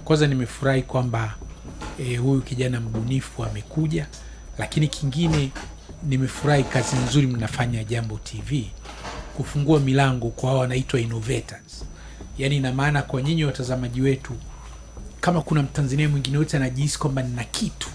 Kwanza nimefurahi kwamba huyu kijana mbunifu amekuja, lakini kingine nimefurahi kazi nzuri mnafanya Jambo TV kufungua milango kwa hao wanaitwa innovators. Yani ina maana kwa nyinyi watazamaji wetu, kama kuna Mtanzania mwingine yote anajihisi kwamba nina kitu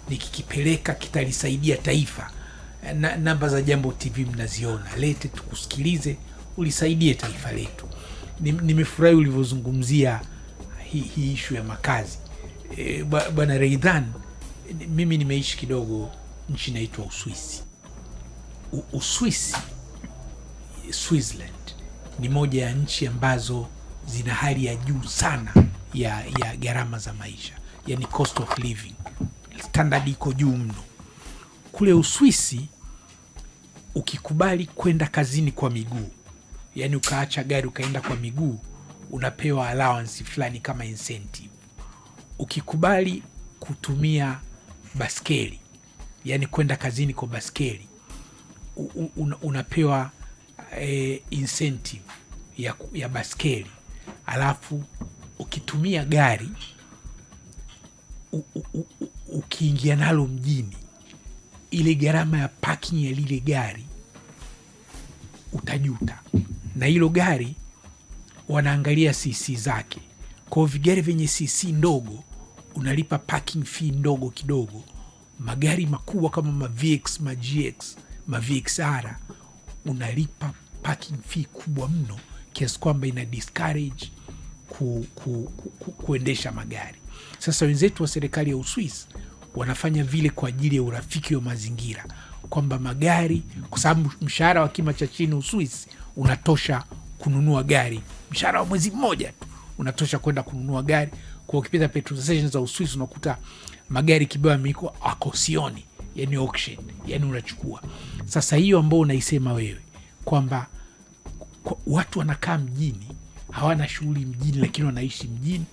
nikikipeleka kitalisaidia taifa, namba za Jambo TV mnaziona, lete tukusikilize, ulisaidie taifa letu. Nimefurahi ulivyozungumzia hii issue ya makazi. Bwana Reidhan, mimi nimeishi kidogo nchi inaitwa Uswisi. Uswisi, Switzerland, ni moja ya nchi ambazo zina hali ya juu sana ya gharama za maisha, yani cost of living, standard iko juu mno. Kule Uswisi ukikubali kwenda kazini kwa miguu, yani ukaacha gari ukaenda kwa miguu, unapewa allowance fulani kama incentive. Ukikubali kutumia baskeli, yani kwenda kazini kwa baskeli, unapewa incentive ya baskeli. Alafu ukitumia gari ukiingia nalo mjini, ile gharama ya parking ya lile gari utajuta. Na hilo gari wanaangalia CC zake. Kwa vigari venye CC ndogo unalipa parking fee ndogo kidogo. Magari makubwa kama ma VX, ma GX, ma VXR unalipa parking fee kubwa mno, kiasi kwamba ina discourage kuendesha magari. Sasa wenzetu wa serikali ya Uswisi wanafanya vile kwa ajili ya urafiki wa mazingira, kwamba magari, kwa sababu mshahara wa kima cha chini Uswisi unatosha kununua gari, mshahara wa mwezi mmoja tu unatosha kwenda kununua gari. Kwa ukipita petrol stations za Uswisi unakuta magari kibao yameko akosioni, yani auction, yani unachukua. Sasa hiyo ambao unaisema wewe kwamba watu wanakaa mjini, hawana shughuli mjini lakini wanaishi mjini,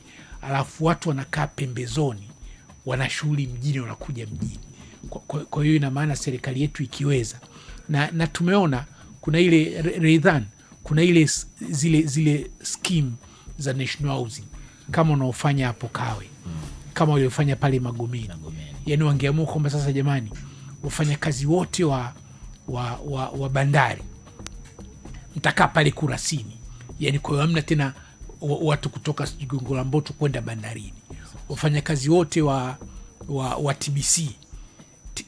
alafu watu wanakaa pembezoni, wana shughuli mjini, wanakuja mjini. Kwa hiyo ina maana serikali yetu ikiweza, na tumeona kuna ile Reidhan, kuna ile zile scheme za national housing kama unaofanya hapo Kawe, kama waliofanya pale Magomeni. Yani wangeamua kwamba sasa jamani, wafanyakazi wote wa bandari mtakaa pale Kurasini, yani kwa hiyo hamna tena watu kutoka Gongo la Mboto kwenda bandarini. Wafanyakazi wote wa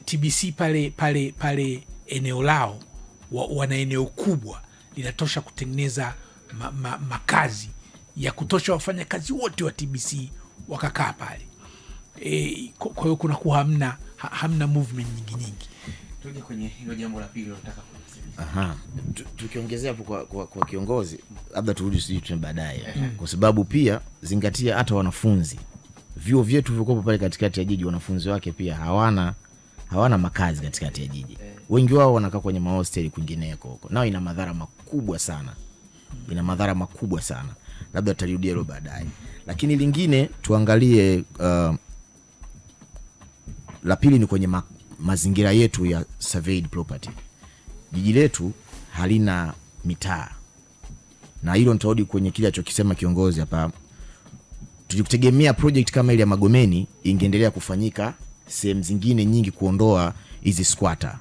TBC pale eneo lao wana eneo kubwa linatosha kutengeneza makazi ya kutosha wafanyakazi wote wa TBC wakakaa pale. Kwa hiyo kuna kuwa hamna movement nyingi. Tuje kwenye hilo jambo la pili nataka kulisema. Tukiongezea hapo kwa kiongozi, labda turudi sisi baadaye. Kwa sababu pia zingatia hata wanafunzi. Vyuo vyetu viko pale katikati ya jiji, wanafunzi wake pia hawana makazi katikati ya jiji. Wengi wao wanakaa kwenye mahosteli kwingineko huko. Nao ina madhara makubwa sana. Labda talirudia hilo baadaye. Lakini lingine tuangalie, la pili ni kwenye mazingira yetu ya surveyed property. Jiji letu halina mitaa. Na hilo nitarudi kwenye kile alichokisema kiongozi hapa. Tulikutegemea project kama ile ya Magomeni ingeendelea kufanyika sehemu zingine nyingi, kuondoa hizi squatter.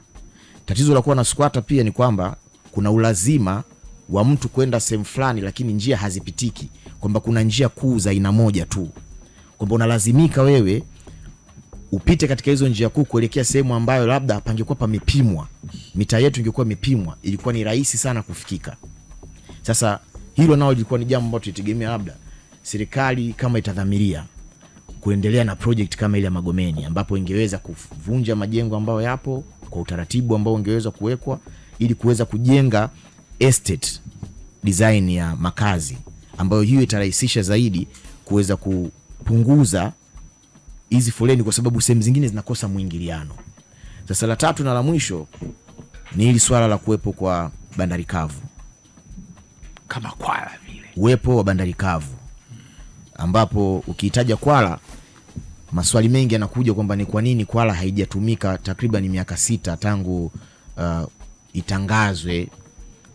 Tatizo la kuwa na squatter pia ni kwamba kuna ulazima wa mtu kwenda sehemu fulani lakini njia hazipitiki, kwamba kuna njia kuu za aina moja tu, kwamba unalazimika wewe upite katika hizo njia kuu kuelekea sehemu ambayo labda pangekuwa pamepimwa, mita yetu ingekuwa imepimwa, ilikuwa ni rahisi sana kufikika. Sasa hilo nao lilikuwa ni jambo ambalo tulitegemea labda serikali kama itadhamiria kuendelea na project kama ile ya Magomeni, ambapo ingeweza kuvunja majengo ambayo yapo kwa utaratibu ambao ungeweza kuwekwa ili kuweza kujenga estate design ya makazi, ambayo hiyo itarahisisha zaidi kuweza kupunguza hizi foleni, kwa sababu sehemu zingine zinakosa muingiliano. Sasa la tatu na la mwisho ni hili swala la kuwepo kwa bandari kavu, kama Kwala vile, uwepo wa bandari kavu, ambapo ukihitaja Kwala maswali mengi yanakuja kwamba ni kwa nini Kwala haijatumika takriban miaka 6 tangu itangazwe,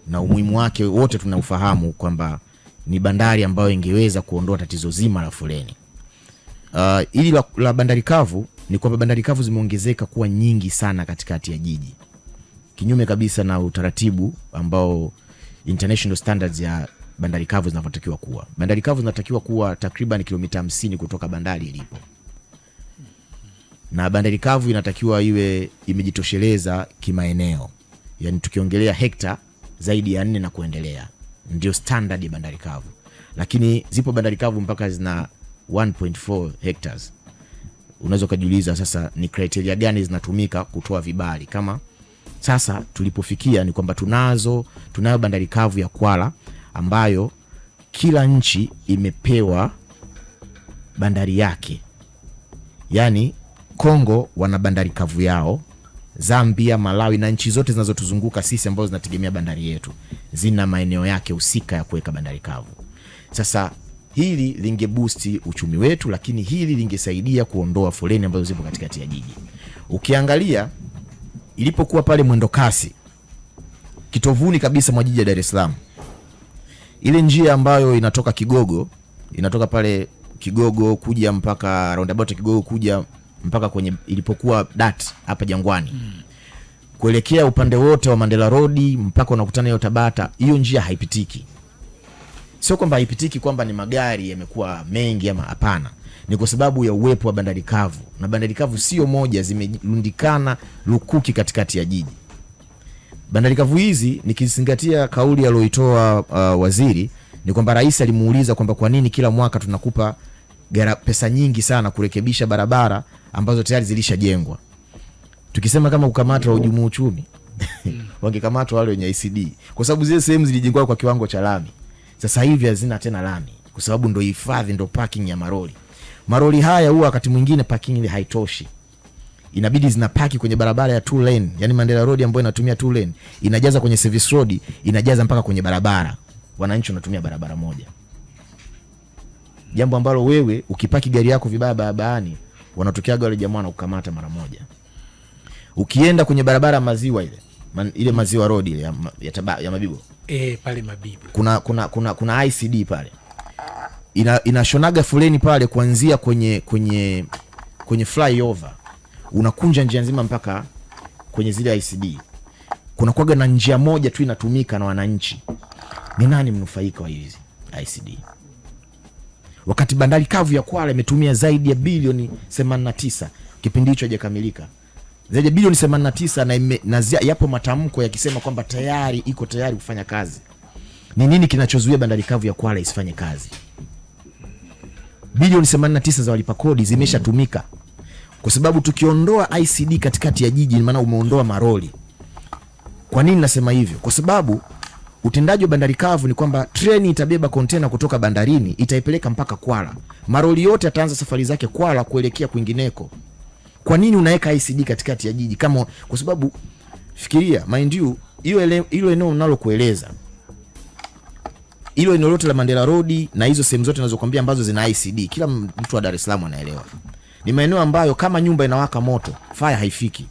na umuhimu wake wote tunaufahamu kwamba ni bandari ambayo ingeweza kuondoa tatizo zima la foleni. Ili la bandari kavu ni kwamba bandari kavu zimeongezeka kuwa nyingi sana katikati ya jiji, kinyume kabisa na utaratibu ambao international standards ya bandari kavu zinavyotakiwa kuwa. Bandari kavu zinatakiwa kuwa takriban kilomita 50 kutoka bandari ilipo, na bandari kavu inatakiwa iwe imejitosheleza kimaeneo, yani tukiongelea hekta zaidi ya 4 na kuendelea, ndio standard ya bandari kavu. Lakini zipo bandari kavu mpaka zina 1.4 hectares. Unaweza kujiuliza sasa ni criteria gani zinatumika kutoa vibali? Kama sasa tulipofikia ni kwamba tunayo bandari kavu ya Kwala ambayo kila nchi imepewa bandari yake. Yani Kongo wana bandari kavu yao, Zambia, Malawi na nchi zote zinazotuzunguka sisi ambazo zinategemea bandari yetu zina maeneo yake husika ya kuweka bandari kavu. Sasa hili lingeboost uchumi wetu, lakini hili lingesaidia kuondoa foleni ambazo zipo katikati ya jiji. Ukiangalia ilipokuwa pale mwendo kasi kitovuni kabisa mwa jiji la Dar es Salaam, ile njia ambayo inatoka Kigogo, inatoka pale Kigogo kuja mpaka roundabout Kigogo kuja mpaka kwenye ilipokuwa DAT hapa Jangwani, kuelekea upande wote wa Mandela Road mpaka unakutana hiyo Tabata, hiyo njia haipitiki. Sio kwamba haipitiki kwamba ni magari yamekuwa mengi ama hapana, ni kwa sababu ya uwepo wa bandari kavu, na bandari kavu sio moja, zimelundikana lukuki katikati ya jiji. Bandari kavu hizi nikizingatia kauli aliyoitoa waziri, ni kwamba rais alimuuliza kwamba kwa nini kila mwaka tunakupa pesa nyingi sana kurekebisha barabara ambazo tayari zilishajengwa. Tukisema kama kukamata wahujumu uchumi wangekamatwa wale wenye ICD, kwa sababu zile sehemu zilijengwa kwa kiwango cha lami. Sasa hivi hazina tena lami kwa sababu ndo hifadhi, ndo parking ya maroli. Maroli haya huwa wakati mwingine parking ile haitoshi, inabidi zinapaki kwenye barabara ya 2 lane, yani Mandela Road ambayo inatumia 2 lane inajaza kwenye service road, inajaza mpaka kwenye barabara. Wananchi wanatumia barabara moja, jambo ambalo wewe ukipaki gari yako vibaya barabarani wanatokea wale jamaa na kukamata mara moja. Ukienda kwenye barabara Maziwa ile Maziwa Road ile ya Mabibo pale Mabibo kuna ICD pale, inashonaga foleni pale kuanzia kwenye flyover, unakunja njia nzima mpaka kwenye zile ICD. Kuna kuaga na njia moja tu inatumika na wananchi. Ni nani mnufaika wa hizi ICD? Wakati bandari kavu ya Kwala imetumia zaidi ya bilioni 89 kipindi hicho hajakamilika, zaidi ya bilioni 89, na yapo matamko yakisema kwamba tayari iko tayari kufanya kazi. Ni nini kinachozuia bandari kavu ya Kwala isifanye kazi? Bilioni 89 za walipa kodi zimeshatumika, kwa sababu tukiondoa ICD katikati ya jiji maana umeondoa maroli. Kwa nini nasema hivyo? Kwa sababu utendaji wa bandari kavu ni kwamba treni itabeba kontena kutoka bandarini, itaipeleka mpaka Kwala. Maroli yote yataanza safari zake Kwala kuelekea kwingineko. Kwa nini unaweka ICD katikati ya jiji? Kwa sababu fikiria, mind you, hilo eneo ninalokueleza, hilo eneo lote la Mandela Road na hizo sehemu zote ninazokuambia ambazo zina ICD, kila mtu wa Dar es Salaam anaelewa. Ni maeneo ambayo kama nyumba inawaka moto, fire haifiki.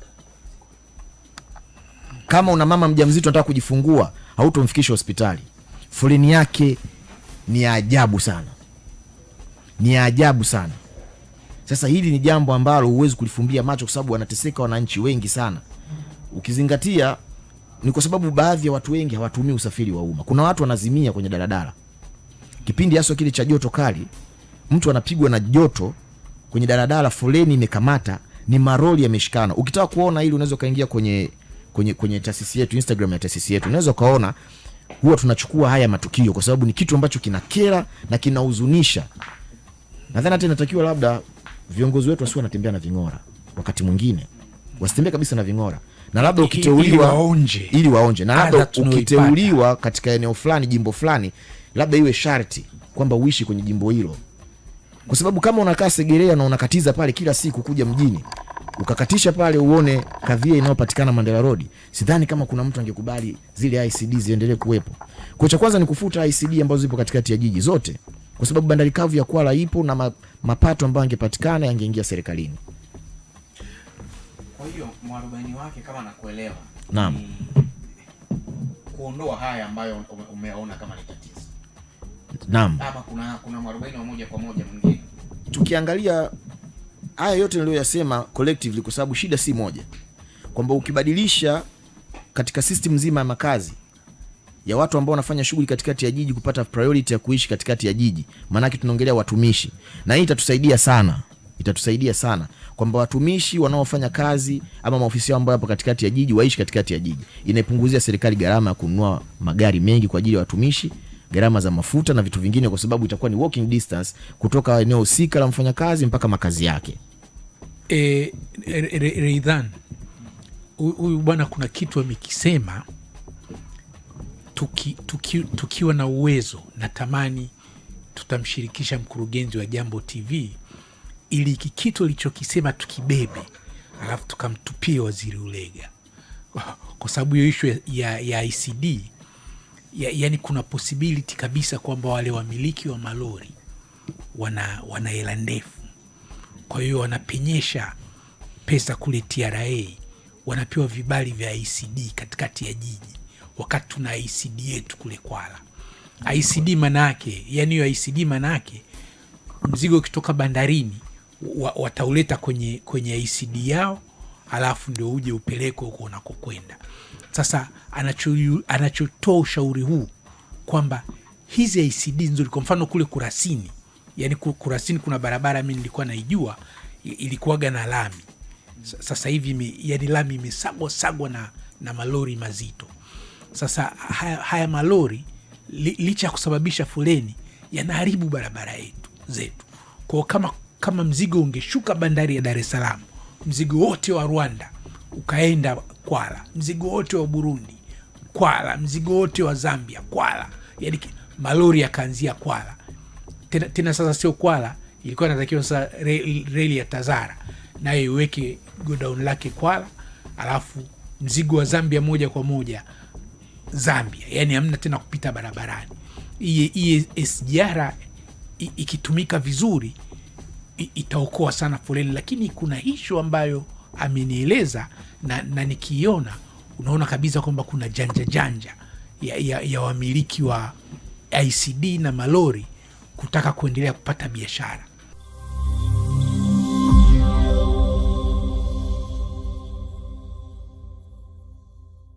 Kama una mama mjamzito anataka kujifungua, hautomfikisha hospitali. Foleni yake ni ajabu sana. Ni ajabu sana. Sasa hili ni jambo ambalo huwezi kulifumbia macho kwa sababu wanateseka wananchi wengi sana. Ukizingatia ni kwa sababu baadhi ya watu wengi hawatumii usafiri wa umma. Kuna watu wanazimia kwenye daladala. Kipindi hasa kile cha joto kali, mtu anapigwa na joto kwenye daladala, foleni imekamata, ni maroli yameshikana. Ukitaka kuona hili unaweza kaingia kwenye taasisi yetu, Instagram ya taasisi yetu. Unaweza kaona huwa tunachukua haya matukio kwa sababu ni kitu ambacho kinakera na kinahuzunisha. Nadhani hata inatakiwa labda viongozi wetu wasiwe wanatembea na vingora. Wakati mwingine wasitembee kabisa na vingora. Na labda ukiteuliwa ili waonje. Na labda ukiteuliwa katika eneo fulani, jimbo fulani, labda iwe sharti kwamba uishi kwenye jimbo hilo. Kwa sababu kama unakaa Segerea na unakatiza pale kila siku kuja mjini, ukakatisha pale uone kadhia inayopatikana Mandela Road, sidhani kama kuna mtu angekubali zile ICD ziendelee kuwepo. Kwa cha kwanza ni kufuta ICD ambazo zipo katikati ya jiji zote, kwa sababu bandari kavu ya Kwala ipo na mapato ambayo yangepatikana yangeingia serikalini. Kwa hiyo mwarobaini wake kama nakuelewa, naam, kuondoa haya ambayo umeona kama ni tatizo. Naam. Ama kuna mwarobaini wa moja kwa moja mwingine. tukiangalia haya yote niliyoyasema collectively, kwa sababu shida si moja, kwamba ukibadilisha katika system nzima ya makazi ya watu ambao wanafanya shughuli katikati ya jiji kupata priority ya kuishi katikati ya jiji, maana yake tunaongelea watumishi, na hii itatusaidia sana kwamba watumishi wanaofanya kazi ama maofisi yao ambao yapo katikati ya jiji waishi katikati ya jiji. Inaipunguzia serikali gharama ya kununua magari mengi kwa ajili ya watumishi, gharama za mafuta na vitu vingine, kwa sababu itakuwa ni walking distance kutoka eneo husika la mfanyakazi mpaka makazi yake. Reidhan, huyu bwana kuna kitu amekisema, tukiwa na uwezo natamani tutamshirikisha mkurugenzi wa Jambo TV ili kitu alichokisema tukibebe, alafu tukamtupie Waziri Ulega, kwa sababu hiyo issue ya ICD yani kuna possibility kabisa kwamba wale wamiliki wa malori wana hela ndefu, kwa hiyo wanapenyesha pesa kule TRA, wanapewa vibali vya ICD katikati ya jiji, wakati tuna ICD yetu kule Kwala. ICD manake, yani hiyo ICD manake mzigo ukitoka bandarini watauleta kwenye ICD yao, alafu ndio uje upelekwe huko unakokwenda. Sasa anachotoa ushauri huu kwamba hizi ICD nzuri, kwa mfano kule Kurasini, yani Kurasini kuna barabara mimi nilikuwa naijua ilikuwaga na lami, sasa hivi yani lami imesagwa na malori mazito. Sasa haya malori licha ya kusababisha foleni yanaharibu barabara zetu. Kwa kama mzigo ungeshuka bandari ya Dar es Salaam, mzigo wote wa Rwanda ukaenda Kwala, mzigo wote wa Burundi Kwala, mzigo wote wa Zambia Kwala, yani malori yakaanzia Kwala. Tena sasa sio Kwala, ilikuwa inatakiwa sasa reli ya Tazara nayo iweke godown lake Kwala, alafu mzigo wa Zambia moja kwa moja Zambia, yani hamna tena kupita barabarani. Hii SGR ikitumika vizuri itaokoa sana foleni, lakini kuna issue ambayo amenieleza na nikiona unaona kabisa kwamba kuna janja ya wamiliki wa ICD na malori kutaka kuendelea kupata biashara.